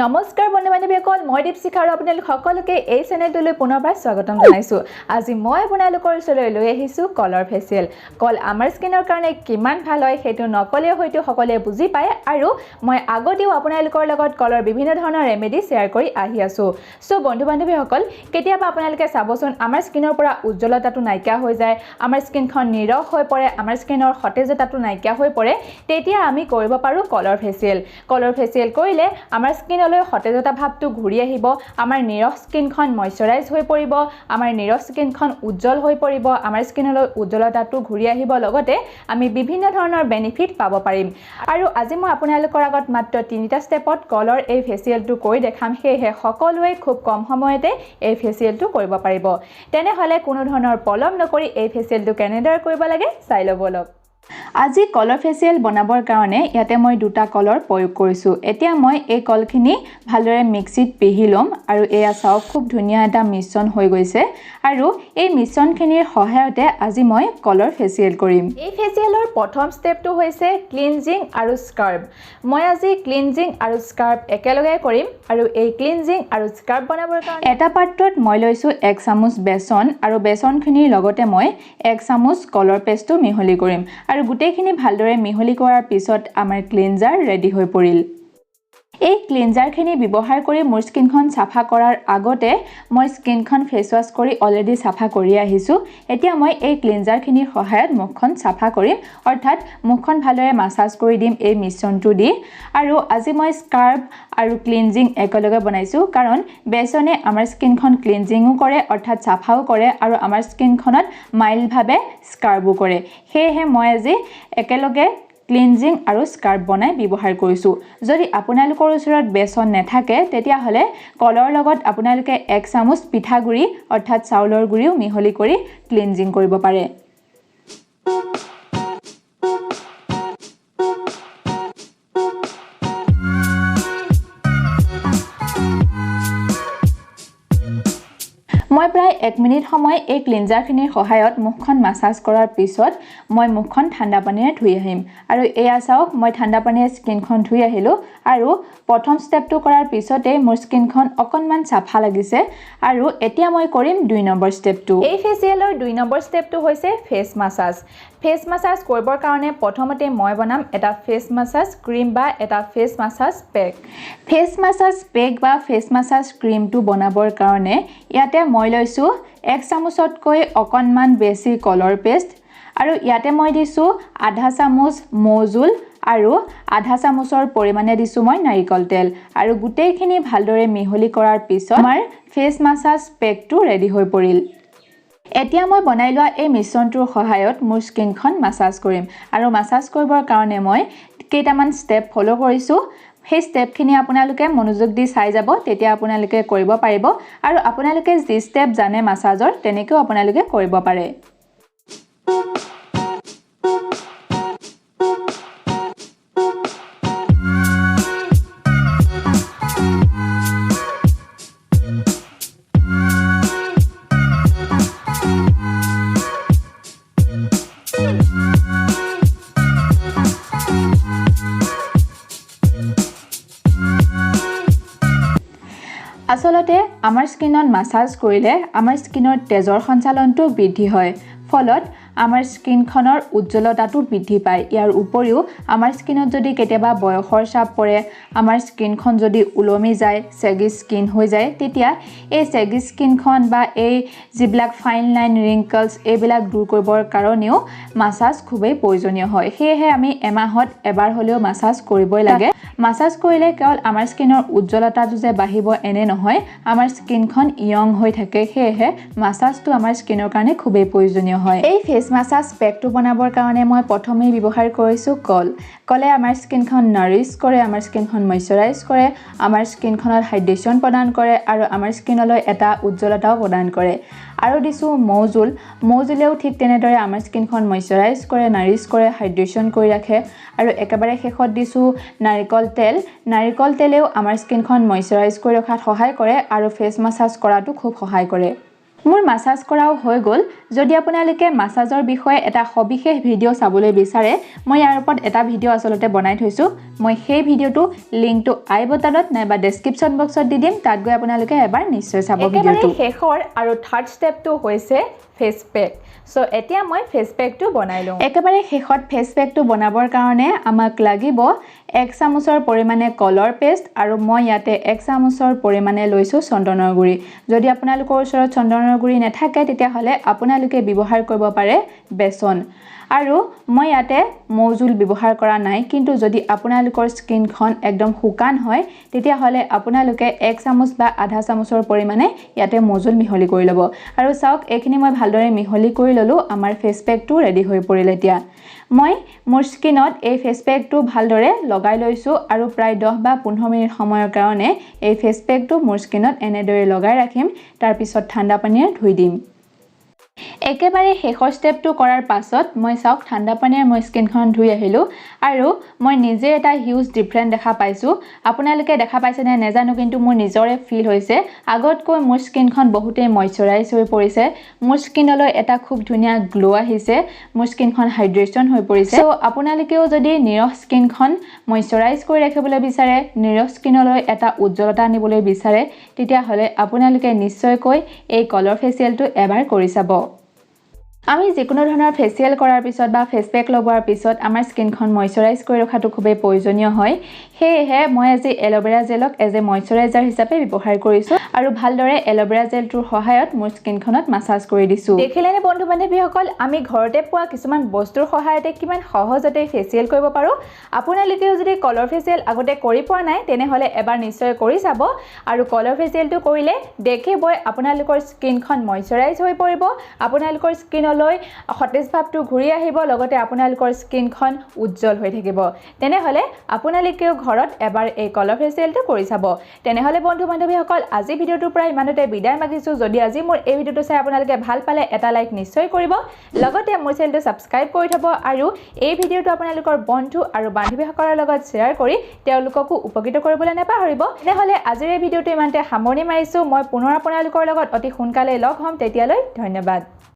নমস্কাৰ বন্ধু-বান্ধৱীসকল মই দীপশিখা আৰু আপোনালোক সকলোকে এই চেনেলটোলৈ পুনৰবাৰ স্বাগতম জনাইছো। আজি মই আপোনালোকৰ ওচৰলৈ লৈ আহিছো কলৰ ফেচিয়েল। কল আমাৰ স্কিনৰ কাৰণে কিমান ভাল হয় সেইটো নকলে হয়তো সকলোৱে বুজি পায় আৰু মই আগতেও আপোনালোকৰ লগত কলৰ বিভিন্ন ধৰণৰ ৰেমেডি শেয়াৰ কৰি আহি আছো। সো বন্ধু-বান্ধৱীসকল কেতিয়াবা আপোনালোকে চাবচোন আমাৰ স্কিনৰ পৰা উজ্জ্বলতাটো নাইকিয়া হৈ যায়, আমাৰ স্কিনখন নিৰস হৈ পৰে, আমাৰ স্কিনৰ সতেজতাটো নাইকিয়া হৈ পৰে, তেতিয়া আমি কৰিব পাৰো কলৰ ফেচিয়েল। কলৰ ফেচিয়েল কৰিলে আমাৰ স্কিনলৈ সতেজতা ভাৱটো ঘূৰি আহিব, আমাৰ নিৰস স্কিনখন ময়শ্চাৰাইজ হৈ পৰিব, আমাৰ নিৰস স্কিনখন উজ্জ্বল হৈ পৰিব, আমাৰ স্কিনলৈ উজ্জ্বলতাটো ঘূৰি আহিব, লগতে আমি বিভিন্ন ধৰণৰ বেনিফিট পাব পাৰিম। আৰু আজি মই আপোনালোকৰ আগত মাত্ৰ 3টা ষ্টেপত কলৰ এই ফেচিয়েলটো কৰি দেখাম, সেয়েহে সকলোৱে খুব কম সময়তে এই ফেচিয়েলটো কৰিব পাৰিব। তেনেহলে কোনো ধৰণৰ পলম নকৰি এই ফেচিয়েলটো কেনেদৰে কৰিব লাগে চাই ল'ব লওক। আজি কলৰ ফেচিয়েল বনাবৰ কাৰণে ইয়াতে মই 2টা কলৰ প্ৰয়োগ কৰিছো। এতিয়া মই এই কলখিনি ভালদৰে মিক্সিত পিহি লম আৰু এয়া চাওক খুব ধুনীয়া এটা মিশ্ৰণ হৈ গৈছে আৰু এই মিশ্ৰণখিনিৰ সহায়তে আজি মই কলৰ ফেচিয়েল কৰিম। এই ফেচিয়েলৰ প্ৰথম ষ্টেপটো হৈছে ক্লিনজিং আৰু স্ক্ৰাব। মই আজি ক্লিনজিং আৰু স্ক্ৰাব একেলগে কৰিম আৰু এই ক্লিনজিং আৰু স্ক্ৰাব বনাবৰ কাৰণে এটা পাত্ৰত মই লৈছো 1 চামুচ বেচন আৰু বেচনখিনিৰ লগতে মই 1 চামুচ কলৰ পেষ্টটো মিহলি কৰিম আৰু গোটেইখিনি ভালদৰে মিহলি কৰাৰ পিছত আমাৰ ক্লিনজাৰ ৰেডি হৈ পৰিল। এই ক্লিনজাৰখিনি ব্যৱহাৰ কৰি মোৰ স্কিনখন চাফা কৰাৰ আগতে মই স্কিনখন ফেচ ৱাছ কৰি অলৰেডি চাফা কৰি আহিছো। এতিয়া মই এই ক্লিনজাৰখিনিৰ সহায়ত মুখখন চাফা কৰিম, অৰ্থাৎ মুখখন ভালদৰে মাসাজ কৰি দিম এই মিশ্ৰণটো দি। আৰু আজি মই স্ক্ৰাব আৰু ক্লিনজিং একেলগে বনাইছো কাৰণ বেচনে আমাৰ স্কিনখন ক্লিনজিংও কৰে, অৰ্থাৎ চাফাও কৰে আৰু আমাৰ স্কিনখনত মাইল্ডভাৱে স্ক্ৰাবো কৰে। সেয়েহে মই আজি একেলগে ক্লিনজিং আৰু স্ক্ৰাব বনাই ব্যৱহাৰ কৰিছো। যদি আপোনালোকৰ ওচৰত বেচন নাথাকে তেতিয়াহলে কলৰ লগত আপোনালোকে 1 চামুচ পিঠাগুৰি অৰ্থাৎ চাউলৰ গুৰিও মিহলি কৰি ক্লিনজিং কৰিব পাৰে। মই প্ৰায় 1 মিনিট সময় এই ক্লিনজাৰখিনিৰ সহায়ত মুখখন মাসাজ কৰাৰ পিছত মই মুখখন ঠাণ্ডা পানীৰে ধুই আহিম আৰু এয়া চাওক মই ঠাণ্ডা পানীৰে স্কিনখন ধুই আহিলো আৰু প্ৰথম ষ্টেপটো কৰাৰ পিছতে মোৰ স্কিনখন অকনমান চাফা লাগিছে আৰু এতিয়া মই কৰিম 2 নম্বৰ ষ্টেপটো। এই ফেচিয়েলৰ 2 নম্বৰ ষ্টেপটো হৈছে ফেচ মাসাজ। ফেচ মাসাজ কৰিবৰ কাৰণে প্ৰথমতে মই বনাম এটা ফেচ মাসাজ ক্ৰীম বা এটা face massage pack. Face massage pack বা ফেচ মাসাজ ক্ৰীমটো বনাবৰ কাৰণে ইয়াতে মই লৈছো 1 চামুচতকৈ অকনমান বেছি কলৰ পেষ্ট আৰু ইয়াতে মই দিছো আধা চামুচ মৌজুল আৰু আধা চামুচৰ পৰিমাণে দিছো মই নাৰিকল তেল আৰু গোটেইখিনি ভালদৰে মিহলি কৰাৰ পিছত আমাৰ ফেচ মাসাজ পেকটো ৰেডি হৈ পৰিল। এতিয়া মই বনাই লোৱা এই মিশ্ৰণটোৰ সহায়ত মোৰ স্কিনখন মাসাজ কৰিম আৰু মাসাজ কৰিবৰ কাৰণে মই কেইটামান ষ্টেপ ফলো কৰিছো। সেই ষ্টেপখিনি আপোনালোকে মনোযোগ দি চাই যাব, তেতিয়া আপোনালোকে কৰিব পাৰিব আৰু আপোনালোকে যি ষ্টেপ জানে মাসাজৰ তেনেকৈ আপোনালোকে কৰিব পাৰে। আচলতে আমাৰ স্কিনত মাসাজ কৰিলে আমাৰ স্কিনৰ তেজৰ সঞ্চালনটো বৃদ্ধি হয়, ফলত আমাৰ স্কিনখনৰ উজ্জ্বলতাটো বৃদ্ধি পায়। ইয়াৰ উপৰিও আমাৰ স্কিনত যদি কেতিয়াবা বয়সৰ চাপ পৰে, আমাৰ স্কিনখন যদি ওলমি যায়, চেগি স্কিন হৈ যায়, তেতিয়া এই চেগি স্কিনখন বা এই যিবিলাক ফাইন লাইন ৰিংকলছ এইবিলাক দূৰ কৰিবৰ কাৰণেও মাসাজ খুবেই প্ৰয়োজনীয় হয়। সেয়েহে আমি এমাহত এবাৰ হ'লেও মাসাজ কৰিবই লাগে। মাসাজ কৰিলে কেৱল আমাৰ স্কিনৰ উজ্জ্বলতাটো যে বাঢ়িব এনে নহয়, আমাৰ স্কিনখন ইয়ং হৈ থাকে, সেয়েহে মাসাজটো আমাৰ স্কিনৰ কাৰণে খুবেই প্ৰয়োজনীয় হয়। এই ফেচ মাসাজ পেকটো বনাবৰ কাৰণে মই প্ৰথমেই ব্যৱহাৰ কৰিছো কল। কলে আমাৰ স্কিনখন নাৰিছ কৰে, আমাৰ স্কিনখন ময়শ্চাৰাইজ কৰে, আমাৰ স্কিনখনত হাইড্ৰেশ্যন প্ৰদান কৰে আৰু আমাৰ স্কিনলৈ এটা উজ্জ্বলতাও প্ৰদান কৰে। আৰু দিছো মৌজুল। মৌজুলেও ঠিক তেনেদৰে আমাৰ স্কিনখন ময়শ্চাৰাইজ কৰে, নাৰিছ কৰে, হাইড্ৰেশ্যন কৰি ৰাখে আৰু একেবাৰে শেষত দিছো নাৰিকল তেল। নাৰিকল তেলেও আমাৰ স্কিনখন ময়শ্চাৰাইজ কৰি ৰখাত সহায় কৰে আৰু ফেচ মাসাজ কৰাটো খুব সহায় কৰে। মোৰ মাসাজ কৰাও হৈ গ'ল যদি আপোনালোকে মাসাজৰ বিষয়ে এটা সবিশেষ ভিডিঅ' চাবলৈ বিচাৰে মই ইয়াৰ ওপৰত এটা ভিডিঅ' আসলতে বনাই থৈছো মই সেই ভিডিঅ'টো লিংকটো আই বটনত নাইবা ডেসক্ৰিপচন বক্সত দি দিম তাত গৈ আপোনালোকে এবাৰ নিশ্চয় চাব ভিডিঅ'টো শেষৰ আৰু থাৰ্ড ষ্টেপটো হৈছে ফেস পেক সো এতিয়া মই ফেস পেকটো বনাই লওঁ একেবাৰে শেষত ফেস পেকটো বনাবৰ কাৰণে আমাক লাগিব 1 চামুচৰ পৰিমাণে কলৰ পেষ্ট আৰু মই ইয়াতে 1 চামুচৰ পৰিমাণে লৈছো চন্দনৰ গুৰি যদি আপোনালোকৰ ওচৰত চন্দনৰ গুৰি নাথাকে তেতিয়া হলে আপোনালোকে ব্যৱহাৰ কৰিব পাৰে বেসন আৰু মই ইয়াতে মৌজুল ব্যৱহাৰ কৰা নাই কিন্তু যদি আপোনালোকৰ স্কিনখন একদম শুকান হয় তেতিয়া হলে আপোনালোকে 1 চামুচ বা আধা চামুচৰ পৰিমাণে ইয়াতে মৌজুল মিহলি কৰি লব আৰু চাওক এইখিনি মই ভালদৰে মিহলি কৰি ললো আমাৰ ফেস পেকটো ৰেডি হৈ পৰিল এতিয়া মই মোৰ স্কিনত এই ফেস পেকটো ভালদৰে লগাই লৈছো আৰু প্ৰায় 10 বা 15 মিনিট সময়ৰ কাৰণে এই ফেস পেকটো মোৰ স্কিনত এনেদৰে লগাই ৰাখিম তাৰ পিছত ঠাণ্ডা পানীৰে ধুই দিম একেবাৰে শেষৰ ষ্টেপটো কৰাৰ পাছত মই চাওক ঠাণ্ডা পানীৰে মই স্কিনখন ধুই আহিলো আৰু মই নিজে এটা হিউজ ডিফাৰেন্ট দেখা পাইছো আপোনালোকে দেখা পাইছে নে নেজানো কিন্তু মোৰ নিজৰে ফিল হৈছে আগতকৈ মোৰ স্কিনখন বহুতেই ময়শ্চাৰাইজ হৈ পৰিছে মোৰ স্কিনলৈ এটা খুব ধুনীয়া গ্লো আহিছে মোৰ স্কিনখন হাইড্ৰেচন হৈ পৰিছে সো আপোনালোকেও যদি নিৰহ স্কিনখন ময়শ্চাৰাইজ কৰি ৰাখিবলৈ বিচাৰে নিৰহ স্কিনলৈ এটা উজ্জ্বলতা আনিবলৈ বিচাৰে তেতিয়া হলে আপোনালোকে নিশ্চয়কৈ এই কলৰ ফেচিয়েলটো এবাৰ কৰি চাব আমি যিকোনো ধৰণৰ ফেচিয়েল কৰাৰ পিছত বা ফেস পেক লগোৱাৰ পিছত আমাৰ স্কিনখন ময়শ্চাৰাইজ কৰি ৰখাটো খুবেই প্ৰয়োজনীয় হয় সেয়েহে মই আজি এল'ভেৰা জেলক এজ এ ময়শ্চাৰাইজাৰ হিচাপে ব্যৱহাৰ কৰিছো আৰু ভালদৰে এল'ভেৰা জেলটোৰ সহায়ত মোৰ স্কিনখনত মাসাজ কৰি দিছো দেখিলেনে বন্ধু বান্ধৱীসকল আমি ঘৰতে পোৱা কিছুমান বস্তুৰ সহায়তে কিমান সহজতে ফেচিয়েল কৰিব পাৰো আপোনালোকেও যদি কলৰ ফেচিয়েল আগতে কৰি পোৱা নাই তেনেহলে এবাৰ নিশ্চয় কৰি চাব আৰু কলৰ ফেচিয়েলটো কৰিলে দেখিবই আপোনালোকৰ স্কিনখন ময়শ্চাৰাইজ হৈ পৰিব আপোনালোকৰ স্কিন লৈ সতেজ ভাৱটো ঘূৰি আহিব লগতে আপোনালোকৰ স্কিনখন উজ্জ্বল হৈ থাকিব তেনেহলে আপোনালোকেও ঘৰত এবাৰ এই কলৰ ফেচিয়েলটো কৰি চাব তেনেহলে বন্ধু বান্ধৱীসকল আজি ভিডিঅ'টোৰ পৰা ইমানতে বিদায় মাগিছো যদি আজি মোৰ এই ভিডিঅ'টো চাই আপোনালোকে ভাল পালে এটা লাইক নিশ্চয় কৰিব লগতে মোৰ চেনেলটো সাবস্ক্ৰাইব কৰি থব আৰু এই ভিডিঅ'টো আপোনালোকৰ বন্ধু আৰু বান্ধৱীসকলৰ লগত শ্বেয়াৰ কৰি তেওঁলোককো উপকৃত কৰিবলৈ নাপাহৰিব তেনেহলে আজিৰ এই ভিডিঅ'টো ইমানতে সামৰণি মাৰিছো মই পুনৰ আপোনালোকৰ লগত অতি সোনকালে লগ হ'ম তেতিয়ালৈ ধন্যবাদ